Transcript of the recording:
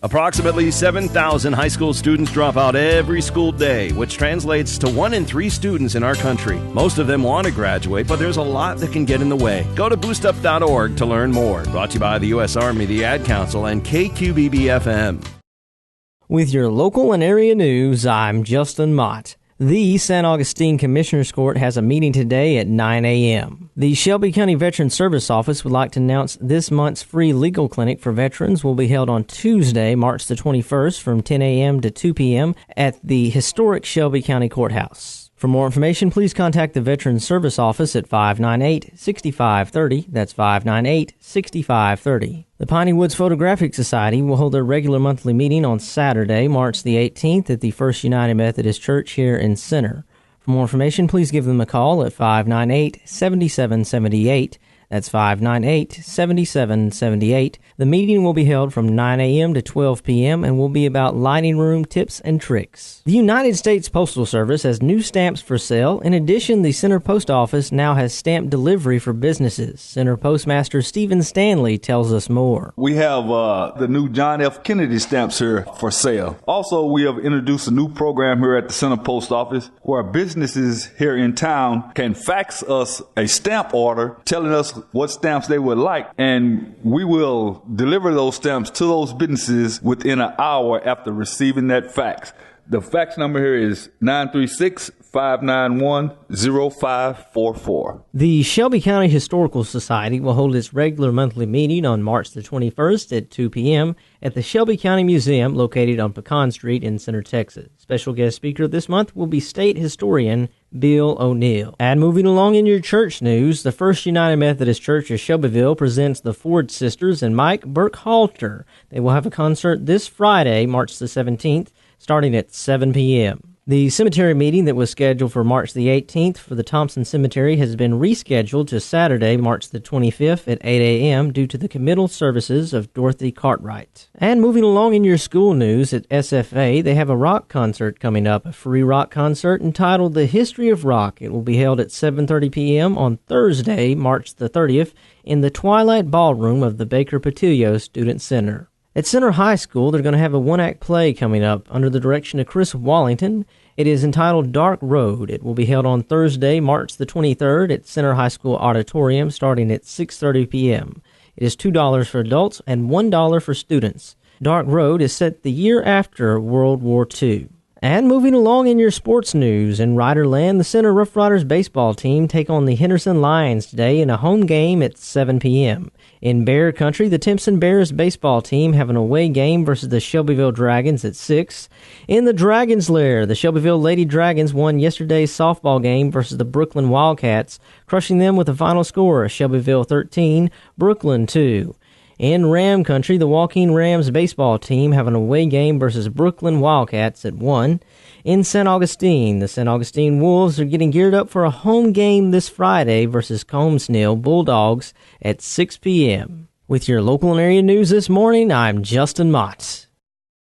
Approximately 7,000 high school students drop out every school day, which translates to 1 in 3 students in our country. Most of them want to graduate, but there's a lot that can get in the way. Go to boostup.org to learn more. Brought to you by the U.S. Army, the Ad Council, and KQBB-FM. With your local and area news, I'm Justin Mott. The San Augustine Commissioners Court has a meeting today at 9 a.m. The Shelby County Veterans Service Office would like to announce this month's free legal clinic for veterans will be held on Tuesday, March the 21st from 10 a.m. to 2 p.m. at the historic Shelby County Courthouse. For more information, please contact the Veterans Service Office at 598-6530. That's 598-6530. The Piney Woods Photographic Society will hold their regular monthly meeting on Saturday, March the 18th at the First United Methodist Church here in Center. For more information, please give them a call at 598-7778. That's 598-7778. The meeting will be held from 9 a.m. to 12 p.m. and will be about lighting room tips and tricks. The United States Postal Service has new stamps for sale. In addition, the Center Post Office now has stamp delivery for businesses. Center Postmaster Stephen Stanley tells us more. We have the new John F. Kennedy stamps here for sale. Also, we have introduced a new program here at the Center Post Office where businesses here in town can fax us a stamp order telling us what stamps they would like, and we will deliver those stamps to those businesses within an hour after receiving that fax. The fax number here is 936-591-0544. The Shelby County Historical Society will hold its regular monthly meeting on March the 21st at 2 p.m. at the Shelby County Museum located on Pecan Street in Center, Texas. Special guest speaker this month will be State Historian Bill O'Neill. And moving along in your church news, the First United Methodist Church of Shelbyville presents the Ford Sisters and Mike Burkhalter. They will have a concert this Friday, March the 17th, starting at 7 p.m. The cemetery meeting that was scheduled for March the 18th for the Thompson Cemetery has been rescheduled to Saturday, March the 25th at 8 a.m. due to the committal services of Dorothy Cartwright. And moving along in your school news, at SFA, they have a rock concert coming up, a free rock concert entitled The History of Rock. It will be held at 7:30 p.m. on Thursday, March the 30th, in the Twilight Ballroom of the Baker Patillo Student Center. At Center High School, they're going to have a one-act play coming up under the direction of Chris Wallington. It is entitled Dark Road. It will be held on Thursday, March the 23rd at Center High School Auditorium starting at 6:30 p.m. It is $2 for adults and $1 for students. Dark Road is set the year after World War II. And moving along in your sports news, in Riderland, the Center Rough Riders baseball team take on the Henderson Lions today in a home game at 7 p.m. In Bear Country, the Timpson Bears baseball team have an away game versus the Shelbyville Dragons at 6. In the Dragons' Lair, the Shelbyville Lady Dragons won yesterday's softball game versus the Brooklyn Wildcats, crushing them with a final score of Shelbyville 13, Brooklyn 2. In Ram Country, the Joaquin Rams baseball team have an away game versus Brooklyn Wildcats at 1. In St. Augustine, the St. Augustine Wolves are getting geared up for a home game this Friday versus Combsnell Bulldogs at 6 p.m. With your local and area news this morning, I'm Justin Mott.